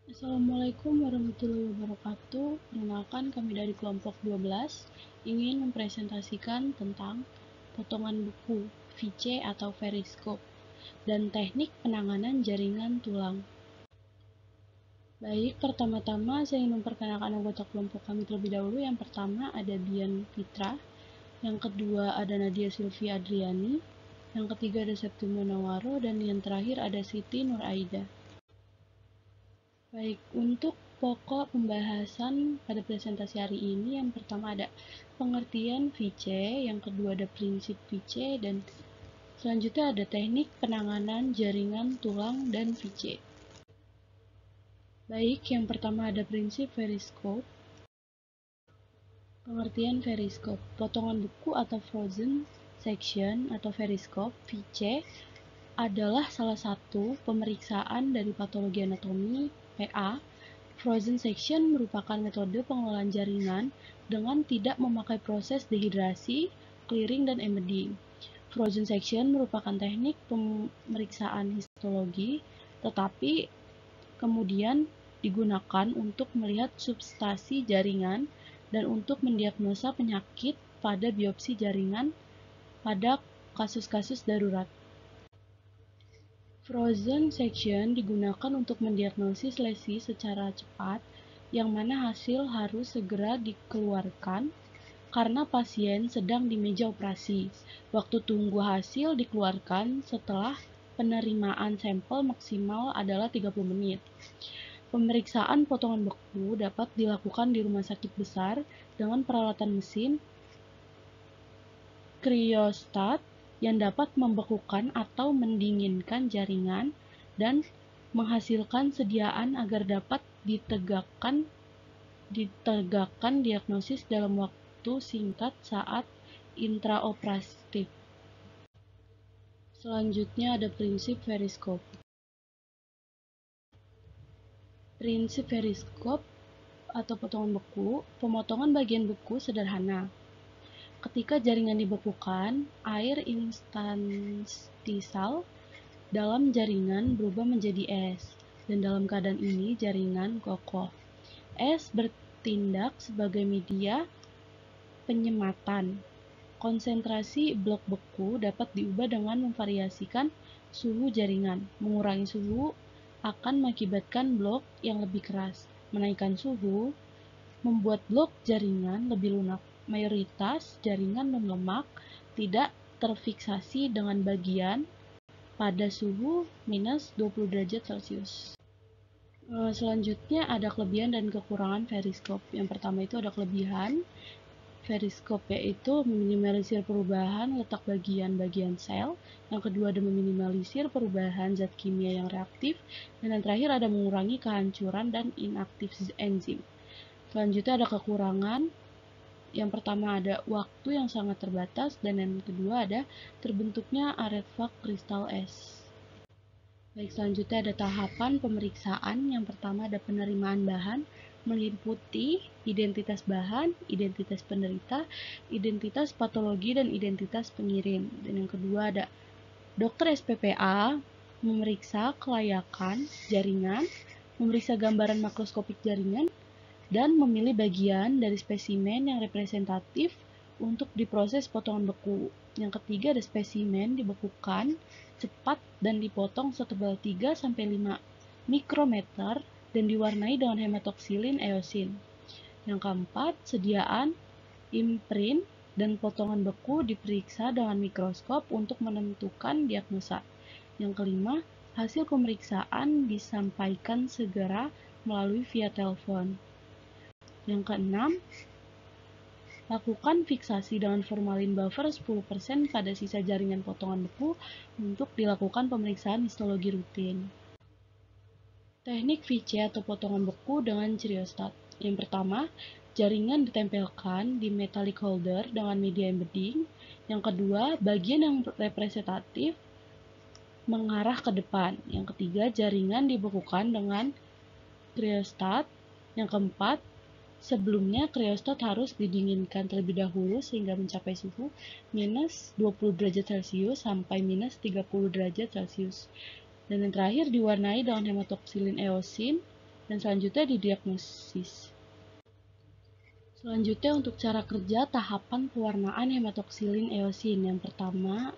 Assalamualaikum warahmatullahi wabarakatuh. Perkenalkan, kami dari kelompok 12 ingin mempresentasikan tentang potongan buku VC atau Periscope dan teknik penanganan jaringan tulang. Baik, pertama-tama saya ingin memperkenalkan anggota kelompok kami terlebih dahulu. Yang pertama ada Dian Fitra, yang kedua ada Nadia Sylvia Adriani, yang ketiga ada Septimus Munawaro, dan yang terakhir ada Siti Nuraida. Baik, untuk pokok pembahasan pada presentasi hari ini, yang pertama ada pengertian VC, yang kedua ada prinsip VC, dan selanjutnya ada teknik penanganan jaringan tulang dan VC. Baik, yang pertama ada prinsip Periscope. Pengertian Periscope, potongan buku atau frozen section atau Periscope VC adalah salah satu pemeriksaan dari patologi anatomi PA. Frozen section merupakan metode pengelolaan jaringan dengan tidak memakai proses dehidrasi, clearing, dan embedding. Frozen section merupakan teknik pemeriksaan histologi, tetapi kemudian digunakan untuk melihat substasi jaringan dan untuk mendiagnosa penyakit pada biopsi jaringan pada kasus-kasus darurat. Frozen section digunakan untuk mendiagnosis lesi secara cepat, yang mana hasil harus segera dikeluarkan karena pasien sedang di meja operasi. Waktu tunggu hasil dikeluarkan setelah penerimaan sampel maksimal adalah 30 menit. Pemeriksaan potongan beku dapat dilakukan di rumah sakit besar dengan peralatan mesin kriostat yang dapat membekukan atau mendinginkan jaringan dan menghasilkan sediaan agar dapat ditegakkan diagnosis dalam waktu singkat saat intraoperatif. Selanjutnya ada prinsip Periscope. Prinsip Periscope atau potongan beku, pemotongan bagian beku sederhana. Ketika jaringan dibekukan, air interstisial dalam jaringan berubah menjadi es, dan dalam keadaan ini jaringan kokoh. Es bertindak sebagai media penyematan. Konsentrasi blok beku dapat diubah dengan memvariasikan suhu jaringan. Mengurangi suhu akan mengakibatkan blok yang lebih keras. Menaikkan suhu membuat blok jaringan lebih lunak. Mayoritas jaringan non-lemak tidak terfiksasi dengan bagian pada suhu minus 20 derajat Celcius. Selanjutnya ada kelebihan dan kekurangan Periscope. Yang pertama itu ada kelebihan Periscope, yaitu meminimalisir perubahan letak bagian-bagian sel. Yang kedua ada meminimalisir perubahan zat kimia yang reaktif. Dan yang terakhir ada mengurangi kehancuran dan inaktif enzim. Selanjutnya ada kekurangan. Yang pertama ada waktu yang sangat terbatas, dan yang kedua ada terbentuknya artefak kristal es. Baik, selanjutnya ada tahapan pemeriksaan. Yang pertama ada penerimaan bahan, meliputi identitas bahan, identitas penderita, identitas patologi, dan identitas pengirim. Dan yang kedua ada dokter SPPA memeriksa kelayakan jaringan, memeriksa gambaran makroskopik jaringan, dan memilih bagian dari spesimen yang representatif untuk diproses potongan beku. Yang ketiga ada spesimen dibekukan cepat dan dipotong setebal 3-5 mikrometer dan diwarnai dengan hematoksilin eosin. Yang keempat, sediaan imprint dan potongan beku diperiksa dengan mikroskop untuk menentukan diagnosa. Yang kelima, hasil pemeriksaan disampaikan segera melalui via telepon. Yang keenam, lakukan fiksasi dengan formalin buffer 10% pada sisa jaringan potongan beku untuk dilakukan pemeriksaan histologi rutin. Teknik VC atau potongan beku dengan kriostat. Yang pertama, jaringan ditempelkan di metallic holder dengan media embedding. Yang kedua, bagian yang representatif mengarah ke depan. Yang ketiga, jaringan dibekukan dengan kriostat. Yang keempat, sebelumnya kriostat harus didinginkan terlebih dahulu sehingga mencapai suhu minus 20 derajat Celcius sampai minus 30 derajat Celcius. Dan yang terakhir diwarnai dengan hematoksilin eosin Dan selanjutnya didiagnosis. Selanjutnya untuk cara kerja tahapan pewarnaan hematoksilin eosin. Yang pertama,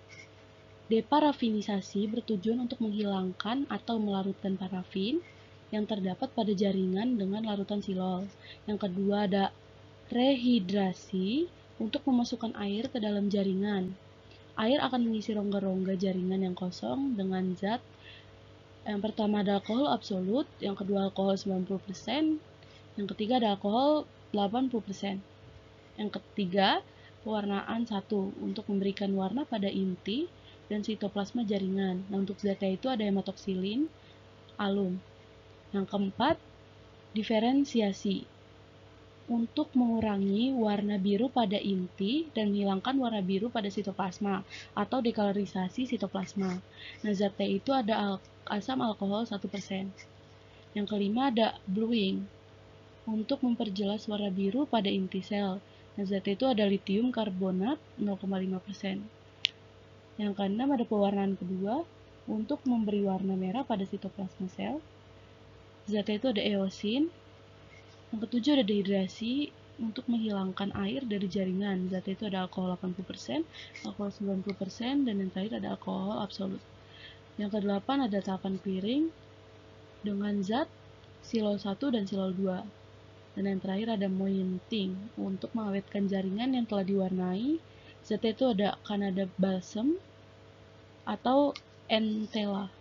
deparafinisasi bertujuan untuk menghilangkan atau melarutkan parafin yang terdapat pada jaringan dengan larutan silol. Yang kedua ada rehidrasi untuk memasukkan air ke dalam jaringan. Air akan mengisi rongga-rongga jaringan yang kosong dengan zat. Yang pertama ada alkohol absolut, yang kedua alkohol 90%, yang ketiga ada alkohol 80%. Yang ketiga, pewarnaan 1 untuk memberikan warna pada inti dan sitoplasma jaringan. Nah, untuk zatnya itu ada hematoksilin, alum. Yang keempat, diferensiasi untuk mengurangi warna biru pada inti dan menghilangkan warna biru pada sitoplasma atau dekolorisasi sitoplasma. Nah, zatnya itu ada asam alkohol 1%. Yang kelima ada bluing untuk memperjelas warna biru pada inti sel. Nah, zat itu ada litium karbonat 0,5%. Yang keenam ada pewarnaan kedua untuk memberi warna merah pada sitoplasma sel. Zatnya itu ada eosin. Yang ketujuh ada dehidrasi untuk menghilangkan air dari jaringan. Zatnya itu ada alkohol 80%, alkohol 90%, dan yang terakhir ada alkohol absolut. Yang kedelapan ada tahapan clearing dengan zat silol 1 dan silol 2. Dan yang terakhir ada mointing untuk mengawetkan jaringan yang telah diwarnai. Zatnya itu ada Canada balsam atau entela.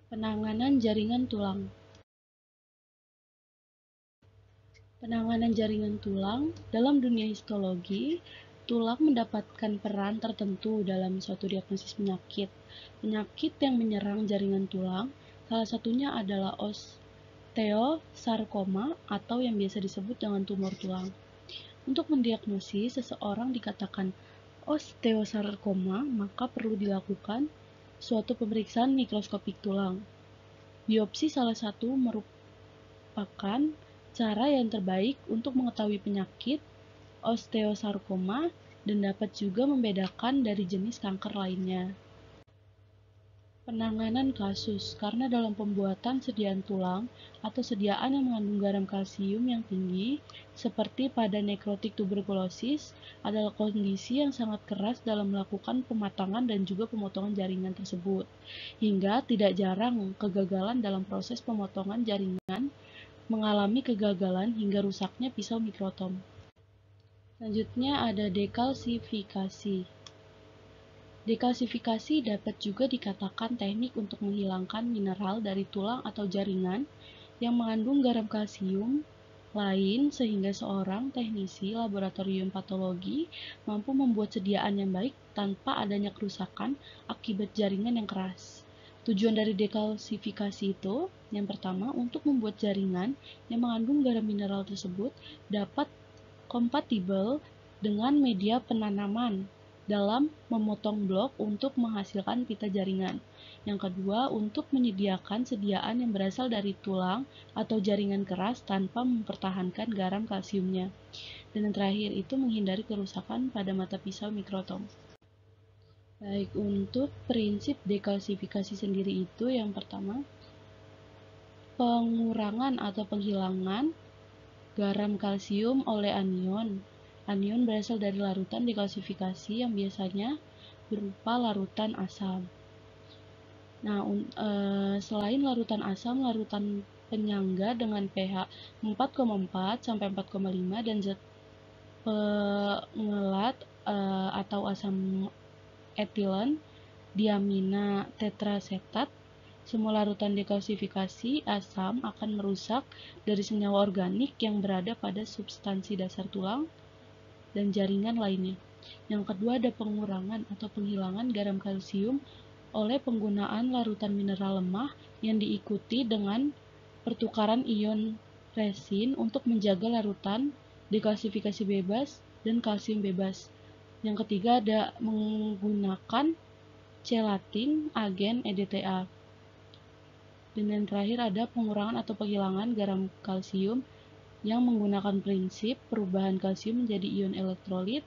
Penanganan jaringan tulang. Penanganan jaringan tulang dalam dunia histologi, tulang mendapatkan peran tertentu dalam suatu diagnosis penyakit. Penyakit yang menyerang jaringan tulang, salah satunya adalah osteosarkoma atau yang biasa disebut dengan tumor tulang. Untuk mendiagnosis seseorang dikatakan osteosarkoma, maka perlu dilakukan suatu pemeriksaan mikroskopik tulang. Biopsi salah satu merupakan cara yang terbaik untuk mengetahui penyakit osteosarkoma dan dapat juga membedakan dari jenis kanker lainnya. Penanganan kasus, karena dalam pembuatan sediaan tulang atau sediaan yang mengandung garam kalsium yang tinggi, seperti pada nekrotik tuberkulosis, adalah kondisi yang sangat keras dalam melakukan pematangan dan juga pemotongan jaringan tersebut, hingga tidak jarang kegagalan dalam proses pemotongan jaringan mengalami kegagalan hingga rusaknya pisau mikrotom. Selanjutnya ada dekalsifikasi. Dekalsifikasi dapat juga dikatakan teknik untuk menghilangkan mineral dari tulang atau jaringan yang mengandung garam kalsium lain sehingga seorang teknisi laboratorium patologi mampu membuat sediaan yang baik tanpa adanya kerusakan akibat jaringan yang keras. Tujuan dari dekalsifikasi itu, yang pertama, untuk membuat jaringan yang mengandung garam mineral tersebut dapat kompatibel dengan media penanaman dalam memotong blok untuk menghasilkan pita jaringan. Yang kedua, untuk menyediakan sediaan yang berasal dari tulang atau jaringan keras tanpa mempertahankan garam kalsiumnya. Dan yang terakhir itu menghindari kerusakan pada mata pisau mikrotom. Baik, untuk prinsip dekalsifikasi sendiri itu yang pertama, pengurangan atau penghilangan garam kalsium oleh anion. Anion berasal dari larutan dekalsifikasi yang biasanya berupa larutan asam. Nah, selain larutan asam, larutan penyangga dengan pH 4,4 sampai 4,5 dan zat pengelat atau asam etilen diamina tetrasetat. Semua larutan dekalsifikasi asam akan merusak dari senyawa organik yang berada pada substansi dasar tulang dan jaringan lainnya. Yang kedua ada pengurangan atau penghilangan garam kalsium oleh penggunaan larutan mineral lemah yang diikuti dengan pertukaran ion resin untuk menjaga larutan dekalsifikasi bebas dan kalsium bebas. Yang ketiga ada menggunakan chelatin agen EDTA. Dan yang terakhir ada pengurangan atau penghilangan garam kalsium yang menggunakan prinsip perubahan kalsium menjadi ion elektrolit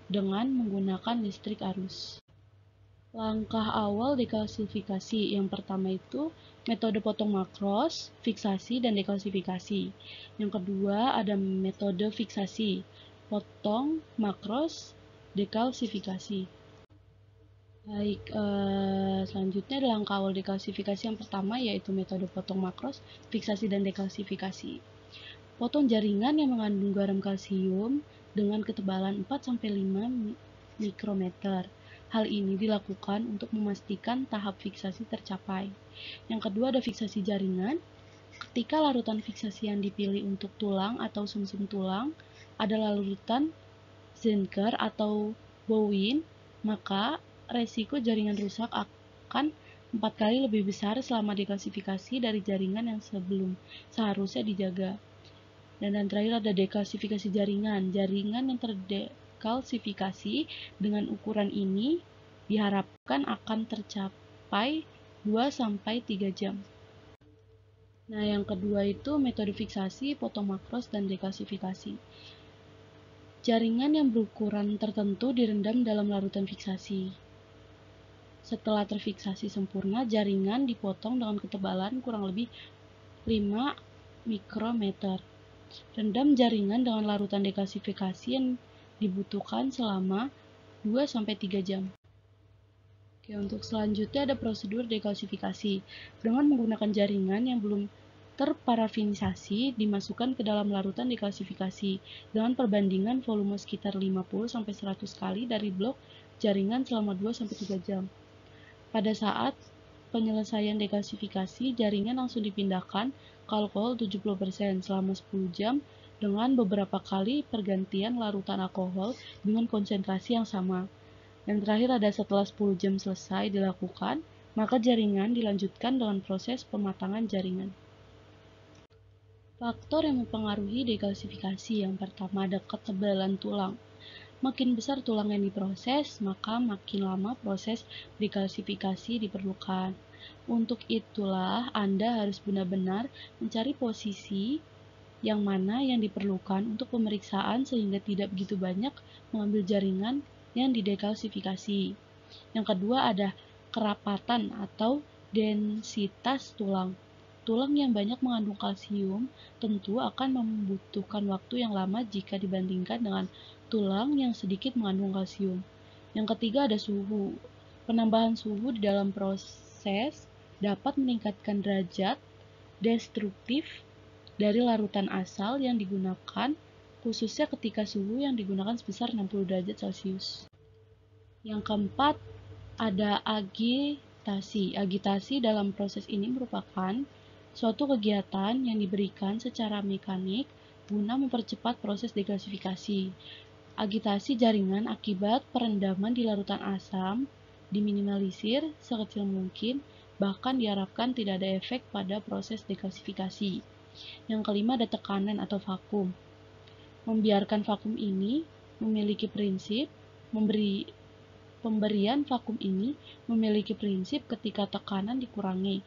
dengan menggunakan listrik arus. Langkah awal dekalsifikasi yang pertama itu metode potong makros, fiksasi, dan dekalsifikasi. Yang kedua ada metode fiksasi, potong makros, dekalsifikasi. Baik, selanjutnya adalah langkah awal dekalsifikasi yang pertama yaitu metode potong makros, fiksasi, dan dekalsifikasi. Potong jaringan yang mengandung garam kalsium dengan ketebalan 4-5 mikrometer. Hal ini dilakukan untuk memastikan tahap fiksasi tercapai. Yang kedua ada fiksasi jaringan. Ketika larutan fiksasi yang dipilih untuk tulang atau sumsum tulang adalah larutan Zenker atau bowin, maka resiko jaringan rusak akan 4 kali lebih besar selama dekalsifikasi dari jaringan yang seharusnya dijaga. Dan yang terakhir ada dekalsifikasi jaringan. Jaringan yang terdekalsifikasi dengan ukuran ini diharapkan akan tercapai 2-3 jam. Nah, yang kedua itu metode fiksasi, potong makros, dan dekalsifikasi. Jaringan yang berukuran tertentu direndam dalam larutan fiksasi. Setelah terfiksasi sempurna, jaringan dipotong dengan ketebalan kurang lebih 5 mikrometer. Rendam jaringan dengan larutan dekalsifikasi yang dibutuhkan selama 2-3 jam. Oke, untuk selanjutnya ada prosedur dekalsifikasi. Dengan menggunakan jaringan yang belum terparafinisasi dimasukkan ke dalam larutan dekalsifikasi dengan perbandingan volume sekitar 50-100 kali dari blok jaringan selama 2-3 jam. Pada saat penyelesaian dekalsifikasi, jaringan langsung dipindahkan ke alkohol 70% selama 10 jam dengan beberapa kali pergantian larutan alkohol dengan konsentrasi yang sama. Yang terakhir ada setelah 10 jam selesai dilakukan, maka jaringan dilanjutkan dengan proses pematangan jaringan. Faktor yang mempengaruhi dekalsifikasi yang pertama ada ketebalan tulang. Makin besar tulang yang diproses, maka makin lama proses dekalsifikasi diperlukan. Untuk itulah Anda harus benar-benar mencari posisi yang mana yang diperlukan untuk pemeriksaan sehingga tidak begitu banyak mengambil jaringan yang didekalsifikasi. Yang kedua ada kerapatan atau densitas tulang. Tulang yang banyak mengandung kalsium tentu akan membutuhkan waktu yang lama jika dibandingkan dengan tulang yang sedikit mengandung kalsium. Yang ketiga ada suhu. Penambahan suhu di dalam proses dapat meningkatkan derajat destruktif dari larutan asal yang digunakan, khususnya ketika suhu yang digunakan sebesar 60 derajat Celcius. Yang keempat ada agitasi. Agitasi dalam proses ini merupakan suatu kegiatan yang diberikan secara mekanik guna mempercepat proses dekalsifikasi. Agitasi jaringan akibat perendaman di larutan asam diminimalisir sekecil mungkin, bahkan diharapkan tidak ada efek pada proses dekalsifikasi. Yang kelima ada tekanan atau vakum. Membiarkan vakum ini memiliki prinsip pemberian vakum ini memiliki prinsip ketika tekanan dikurangi,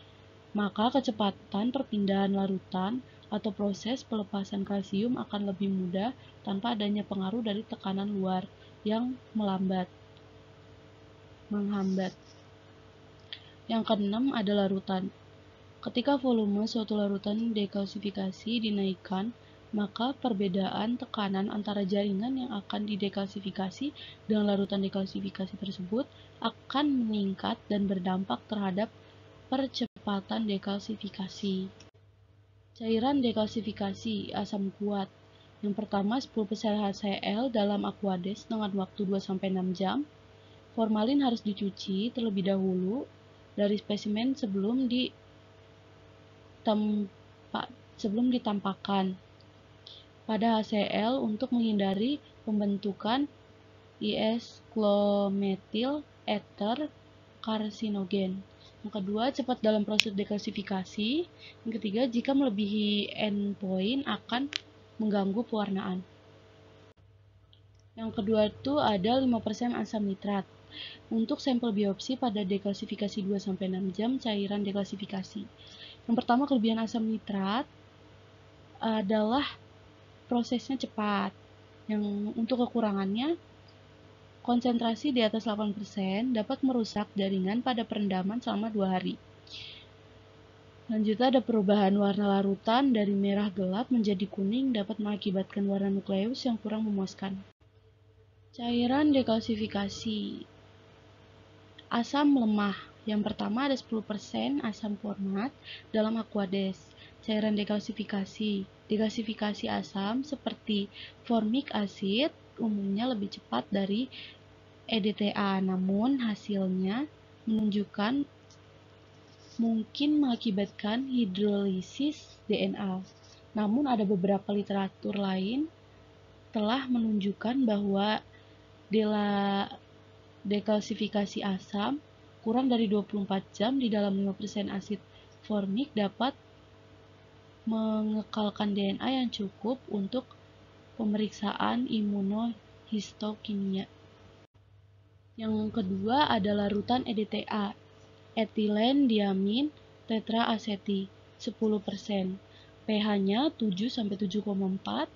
maka kecepatan perpindahan larutan atau proses pelepasan kalsium akan lebih mudah tanpa adanya pengaruh dari tekanan luar yang menghambat. Yang keenam ada larutan. Ketika volume suatu larutan dekalsifikasi dinaikkan, maka perbedaan tekanan antara jaringan yang akan didekalsifikasi dengan larutan dekalsifikasi tersebut akan meningkat dan berdampak terhadap percepatan dekalsifikasi. Cairan dekalsifikasi asam kuat. Yang pertama 10% HCl dalam Aquades dengan waktu 2-6 jam. Formalin harus dicuci terlebih dahulu dari spesimen sebelum ditampakkan pada HCl untuk menghindari pembentukan is-clometil ether karsinogen. Yang kedua, cepat dalam proses dekalsifikasi. Yang ketiga, jika melebihi endpoint akan mengganggu pewarnaan. Yang kedua itu ada 5% asam nitrat. Untuk sampel biopsi pada dekalsifikasi 2-6 jam cairan dekalsifikasi. Yang pertama, kelebihan asam nitrat adalah prosesnya cepat. Yang untuk kekurangannya, konsentrasi di atas 8% dapat merusak jaringan pada perendaman selama 2 hari. Lanjutnya ada perubahan warna larutan dari merah gelap menjadi kuning dapat mengakibatkan warna nukleus yang kurang memuaskan. Cairan dekalsifikasi. Asam lemah. Yang pertama ada 10% asam format dalam Aquades. Cairan dekalsifikasi. Dekalsifikasi asam seperti formic acid umumnya lebih cepat dari EDTA, namun hasilnya menunjukkan mungkin mengakibatkan hidrolisis DNA. Namun ada beberapa literatur lain telah menunjukkan bahwa dekalsifikasi asam kurang dari 24 jam di dalam 5% asid formic dapat mengekalkan DNA yang cukup untuk pemeriksaan imunohistokimia. Yang kedua adalah larutan EDTA, etilen diamin tetraaseti 10%. pH-nya 7-7,4,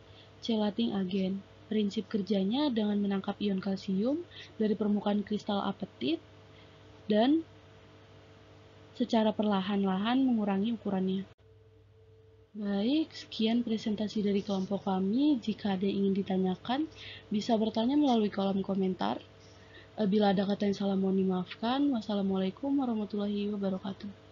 chelating agen. Prinsip kerjanya dengan menangkap ion kalsium dari permukaan kristal apetit dan secara perlahan-lahan mengurangi ukurannya. Baik, sekian presentasi dari kelompok kami. Jika ada yang ingin ditanyakan, bisa bertanya melalui kolom komentar. Bila ada kata yang salah mohon dimaafkan. Wassalamualaikum warahmatullahi wabarakatuh.